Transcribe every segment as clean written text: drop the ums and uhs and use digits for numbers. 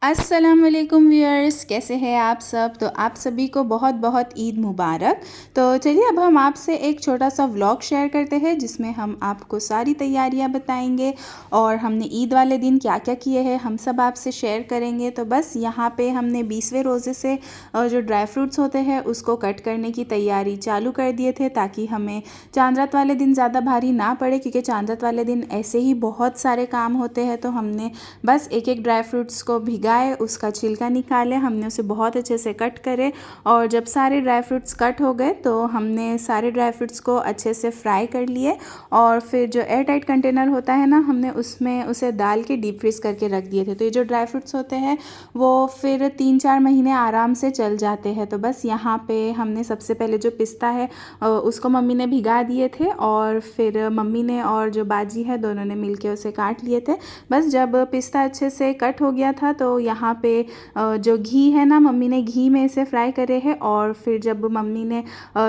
अस्सलाम वालेकुम व्यूअर्स, कैसे हैं आप सब। तो आप सभी को बहुत बहुत ईद मुबारक। तो चलिए अब हम आपसे एक छोटा सा व्लॉग शेयर करते हैं जिसमें हम आपको सारी तैयारियां बताएंगे और हमने ईद वाले दिन क्या क्या किए हैं हम सब आपसे शेयर करेंगे। तो बस यहाँ पे हमने 20वें रोज़े से जो ड्राई फ्रूट्स होते हैं उसको कट करने की तैयारी चालू कर दिए थे ताकि हमें चांद रात वाले दिन ज़्यादा भारी ना पड़े, क्योंकि चांद रात वाले दिन ऐसे ही बहुत सारे काम होते हैं। तो हमने बस एक एक ड्राई फ्रूट्स को भिगाए, उसका छिलका निकाले, हमने उसे बहुत अच्छे से कट करे और जब सारे ड्राई फ्रूट्स कट हो गए तो हमने सारे ड्राई फ्रूट्स को अच्छे से फ्राई कर लिए और फिर जो एयर टाइट कंटेनर होता है ना, हमने उसमें उसे डाल के डीप फ्रीज़ करके रख दिए थे। तो ये जो ड्राई फ्रूट्स होते हैं वो फिर 3-4 महीने आराम से चल जाते हैं। तो बस यहाँ पे हमने सबसे पहले जो पिस्ता है उसको मम्मी ने भिगा दिए थे और फिर मम्मी ने और जो बाजी है दोनों ने मिलके उसे काट लिए थे। बस जब पिस्ता अच्छे से कट हो गया था तो यहाँ पे जो घी है ना, मम्मी ने घी में इसे फ्राई करे हैं और फिर जब मम्मी ने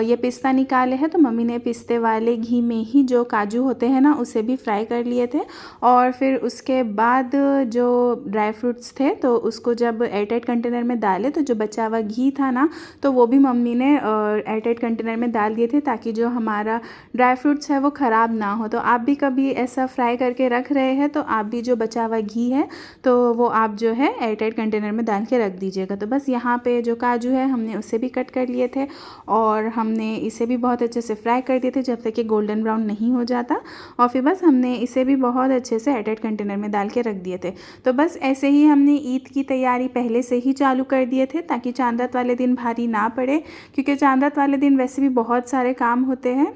ये पिस्ता निकाले हैं तो मम्मी ने पिस्ते वाले घी में ही जो काजू होते हैं ना उसे भी फ्राई कर लिए थे। और फिर उसके बाद जो ड्राई फ्रूट्स थे तो उसको जब एयरटाइट कंटेनर में डाले तो जो बचा हुआ घी था ना तो वो भी मम्मी ने एयरटाइट कंटेनर में डाल दिए थे ताकि जो हमारा ड्राई फ्रूट्स है वो ख़राब ना हो। तो आप भी कभी ऐसा फ्राई करके रख रहे हैं तो आप भी जो बचा हुआ घी है तो वो आप जो है एयरटाइट कंटेनर में डाल के रख दीजिएगा। तो बस यहाँ पे जो काजू है हमने उसे भी कट कर लिए थे और हमने इसे भी बहुत अच्छे से फ्राई कर दिए थे जब तक कि गोल्डन ब्राउन नहीं हो जाता। और फिर बस हमने इसे भी बहुत अच्छे से एयरटाइट कंटेनर में डाल के रख दिए थे। तो बस ऐसे ही हमने ईद की तैयारी पहले से ही चालू कर दिए थे ताकि चांद रात वाले दिन भारी ना पड़े, क्योंकि चांद रात वाले दिन वैसे भी बहुत सारे काम होते हैं।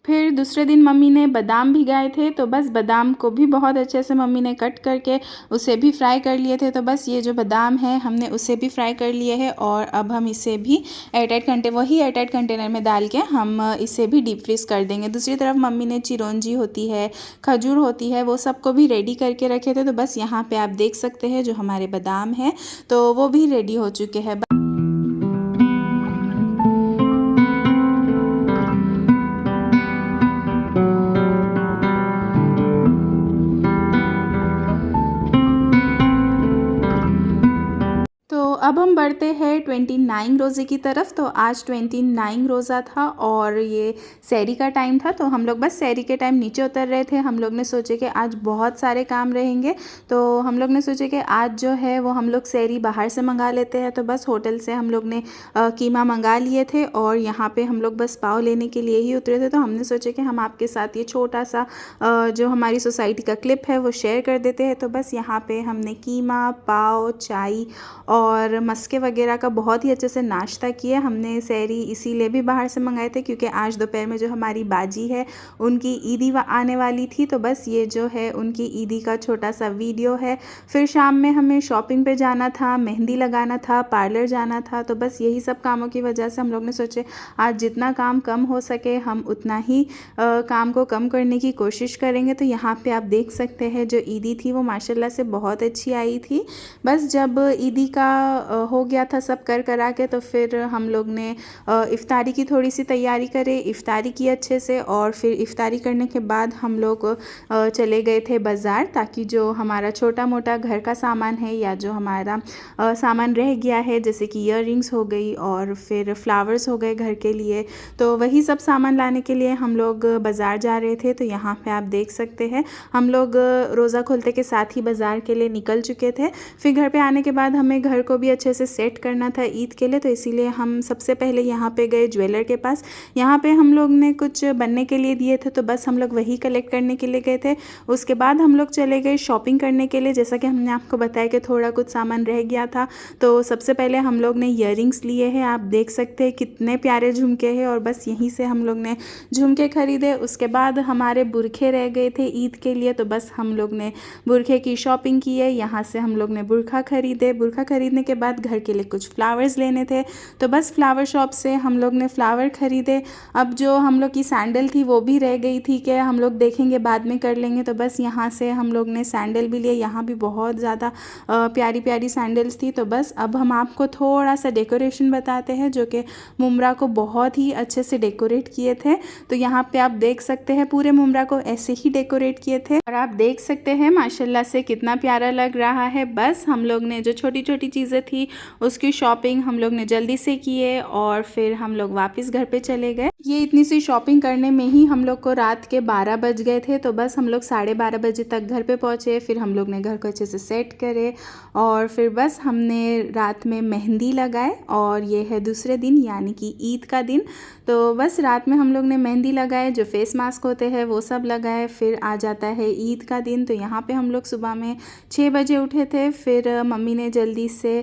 फिर दूसरे दिन मम्मी ने बादाम भिगाए थे तो बस बादाम को भी बहुत अच्छे से मम्मी ने कट करके उसे भी फ्राई कर लिए थे। तो बस ये जो बादाम है हमने उसे भी फ्राई कर लिए है और अब हम इसे भी एयरटाइट कंटेनर में डाल के हम इसे भी डीप फ्रीज़ कर देंगे। दूसरी तरफ मम्मी ने चिरौंजी होती है, खजूर होती है, वो सबको भी रेडी करके रखे थे। तो बस यहाँ पर आप देख सकते हैं जो हमारे बादाम है तो वो भी रेडी हो चुके हैं। तो अब हम बढ़ते हैं 29 रोज़े की तरफ। तो आज 29 रोज़ा था और ये सहरी का टाइम था। तो हम लोग बस सहरी के टाइम नीचे उतर रहे थे। हम लोग ने सोचे कि आज बहुत सारे काम रहेंगे तो हम लोग ने सोचे कि आज जो है वो हम लोग सहरी बाहर से मंगा लेते हैं। तो बस होटल से हम लोग ने कीमा मंगा लिए थे और यहाँ पे हम लोग बस पाव लेने के लिए ही उतरे थे। तो हमने सोचे कि हम आपके साथ ये छोटा सा जो हमारी सोसाइटी का क्लिप है वो शेयर कर देते हैं। तो बस यहाँ पे हमने कीमा, पाव, चाय और मस्के वगैरह का बहुत ही अच्छे से नाश्ता किया। हमने सहरी इसीलिए भी बाहर से मंगाए थे क्योंकि आज दोपहर में जो हमारी बाजी है उनकी ईदी आने वाली थी। तो बस ये जो है उनकी ईदी का छोटा सा वीडियो है। फिर शाम में हमें शॉपिंग पे जाना था, मेहंदी लगाना था, पार्लर जाना था। तो बस यही सब कामों की वजह से हम लोग ने सोचे आज जितना काम कम हो सके हम उतना ही काम को कम करने की कोशिश करेंगे। तो यहाँ पे आप देख सकते हैं जो ईदी थी वो माशाल्लाह से बहुत अच्छी आई थी। बस जब ईदी का हो गया था सब कर करा के तो फिर हम लोग ने इफ़्तारी की थोड़ी सी तैयारी करे, इफ़्तारी की अच्छे से और फिर इफ़्तारी करने के बाद हम लोग चले गए थे बाज़ार ताकि जो हमारा छोटा मोटा घर का सामान है या जो हमारा सामान रह गया है जैसे कि ईयररिंग्स हो गई और फिर फ्लावर्स हो गए घर के लिए, तो वही सब सामान लाने के लिए हम लोग बाज़ार जा रहे थे। तो यहाँ पे आप देख सकते हैं हम लोग रोज़ा खोलते के साथ ही बाज़ार के लिए निकल चुके थे। फिर घर पे आने के बाद हमें घर को भी अच्छे से सेट करना था ईद के लिए, तो इसीलिए हम सबसे पहले यहाँ पे गए ज्वेलर के पास। यहाँ पे हम लोग ने कुछ बनने के लिए दिए थे तो बस हम लोग वही कलेक्ट करने के लिए गए थे। उसके बाद हम लोग चले गए शॉपिंग करने के लिए, जैसा कि हमने आपको बताया कि थोड़ा कुछ सामान रह गया था। तो सबसे पहले हम लोग ने ईयररिंग्स लिए हैं, आप देख सकते हैं कितने प्यारे झुमके हैं और बस यहीं से हम लोग ने झुमके खरीदे। उसके बाद हमारे बुरखे रह गए थे ईद के लिए तो बस हम लोग ने बुरखे की शॉपिंग की है। यहाँ से हम लोग ने बुरखा खरीदे। बुरखा खरीदने के बाद घर के लिए कुछ फ्लावर्स लेने थे, तो बस फ्लावर शॉप से हम लोग ने फ्लावर ख़रीदे। अब जो हम लोग की सैंडल थी वो भी रह गई थी कि हम लोग देखेंगे बाद में कर लेंगे, तो बस यहाँ से हम लोग ने सैंडल भी लिए। यहाँ भी बहुत ज़्यादा प्यारी प्यारी सैंडल्स थी। तो बस अब हम आपको थोड़ा सा डेकोरेशन बताते हैं, जो कि मुमरा को बहुत ही अच्छे से डेकोरेट किए थे। तो यहाँ पे आप देख सकते हैं पूरे मुमरा को ऐसे ही डेकोरेट किए थे और आप देख सकते हैं माशाल्लाह से कितना प्यारा लग रहा है। बस हम लोग ने जो छोटी छोटी चीज़ें थी उसकी शॉपिंग हम लोग ने जल्दी से किए और फिर हम लोग वापस घर पे चले गए। ये इतनी सी शॉपिंग करने में ही हम लोग को रात के 12 बज गए थे। तो बस हम लोग 12:30 बजे तक घर पे पहुँचे। फिर हम लोग ने घर को अच्छे से सेट करे और फिर बस हमने रात में मेहंदी लगाए और ये है दूसरे दिन यानी कि ईद का दिन। तो बस रात में हम लोग ने मेहंदी लगाए, जो फेस मास्क होते हैं वो सब लगाए। फिर आ जाता है ईद का दिन। तो यहाँ पे हम लोग सुबह में 6 बजे उठे थे। फिर मम्मी ने जल्दी से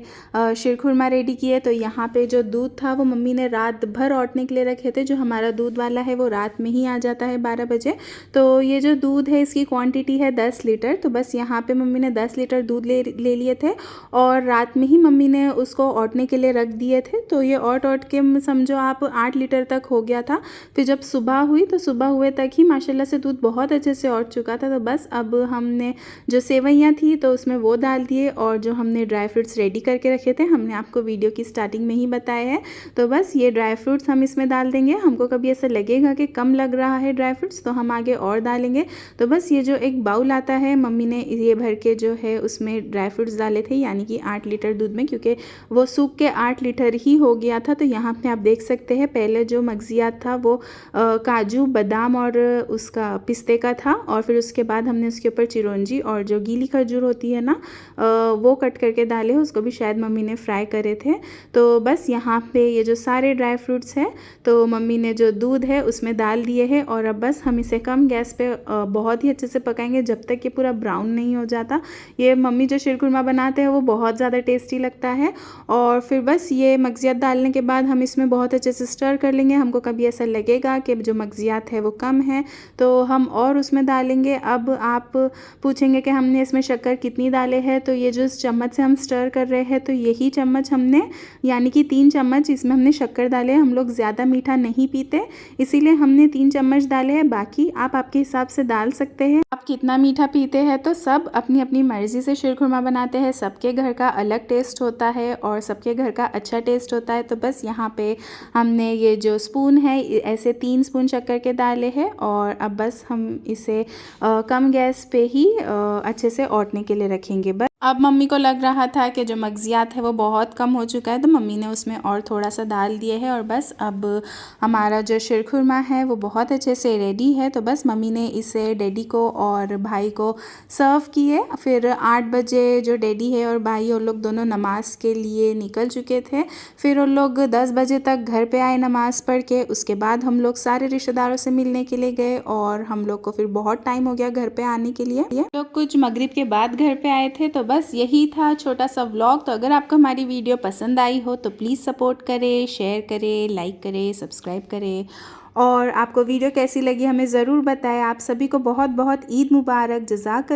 शीरखुरमा रेडी किए। तो यहाँ पे जो दूध था वो मम्मी ने रात भर औटने के लिए रखे थे। जो हमारा दूध वाला है वो रात में ही आ जाता है 12 बजे। तो ये जो दूध है इसकी क्वांटिटी है 10 लीटर। तो बस यहाँ पे मम्मी ने 10 लीटर दूध ले लिए थे और रात में ही मम्मी ने उसको औटने के लिए रख दिए थे। तो ये औट के समझो आप 8 लीटर तक हो गया था। फिर जब सुबह हुई तो सुबह हुए तक ही माशाल्लाह से दूध बहुत अच्छे से औट चुका था। तो बस अब हमने जो सेवइयाँ थी तो उसमें वो डाल दिए और जो हमने ड्राई फ्रूट्स रेडी करके रखे थे हमने आपको वीडियो की स्टार्टिंग में ही बताया है। तो बस ये ड्राई फ्रूट्स हम इसमें डाल देंगे। हमको कभी ऐसा लगेगा कि कम लग रहा है ड्राई फ्रूट्स तो हम आगे और डालेंगे। तो बस ये जो एक बाउल आता है मम्मी ने ये भर के जो है उसमें ड्राई फ्रूट्स डाले थे यानी कि 8 लीटर दूध में, क्योंकि वो सूख के 8 लीटर ही हो गया था। तो यहाँ पे आप देख सकते हैं पहले जो मगजियात था वो काजू बादाम और उसका पिस्ते का था और फिर उसके बाद हमने उसके ऊपर चिरौंजी और जो गीली खजूर होती है ना वो कट करके डाले, उसको भी शायद मम्मी ने फ्राई करे थे। तो बस यहाँ पे ये जो सारे ड्राई फ्रूट्स हैं तो मम्मी ने जो दूध है उसमें डाल दिए हैं और अब बस हम इसे कम गैस पे बहुत ही अच्छे से पकाएंगे जब तक ये पूरा ब्राउन नहीं हो जाता। ये मम्मी जो शीरखुरमा बनाते हैं वो बहुत ज़्यादा टेस्टी लगता है। और फिर बस ये मगजियात डालने के बाद हम इसमें बहुत अच्छे से स्टर कर लेंगे। हमको कभी ऐसा लगेगा कि जो मगजियात है वो कम है तो हम और उसमें डालेंगे। अब आप पूछेंगे कि हमने इसमें शक्कर कितनी डाले हैं, तो ये जो चम्मच से हम स्टर कर रहे हैं तो यही चम्मच हमने यानी कि 3 चम्मच इसमें हमने शक्कर डाले। हम लोग ज़्यादा मीठा नहीं पीते इसीलिए हमने 3 चम्मच डाले हैं। बाकी आप आपके हिसाब से डाल सकते हैं, आप कितना मीठा पीते हैं। तो सब अपनी अपनी मर्ज़ी से शीरखुरमा बनाते हैं, सबके घर का अलग टेस्ट होता है और सबके घर का अच्छा टेस्ट होता है। तो बस यहाँ पे हमने ये जो स्पून है ऐसे 3 स्पून शक्कर के डाले हैं और अब बस हम इसे कम गैस पे ही अच्छे से औटने के लिए रखेंगे। बस अब मम्मी को लग रहा था कि जो मगजियात है वो बहुत कम हो चुका है तो मम्मी ने उसमें और थोड़ा सा डाल दिए है और बस अब हमारा जो शीरखुरमा है वो बहुत अच्छे से रेडी है। तो बस मम्मी ने इसे डैडी को और भाई को सर्व किए। फिर 8 बजे जो डैडी है और भाई और लोग दोनों नमाज के लिए निकल चुके थे। फिर उन लोग 10 बजे तक घर पे आए नमाज़ पढ़ के। उसके बाद हम लोग सारे रिश्तेदारों से मिलने के लिए गए और हम लोग को फिर बहुत टाइम हो गया घर पे आने के लिए। लोग कुछ मगरिब के बाद घर पे आए थे। तो बस यही था छोटा सा व्लॉग। तो अगर आपको हमारी वीडियो पसंद आई हो तो प्लीज़ सपोर्ट करें, शेयर करें, लाइक करें, सब्सक्राइब करें और आपको वीडियो कैसी लगी हमें ज़रूर बताएं। आप सभी को बहुत बहुत ईद मुबारक। जज़ाक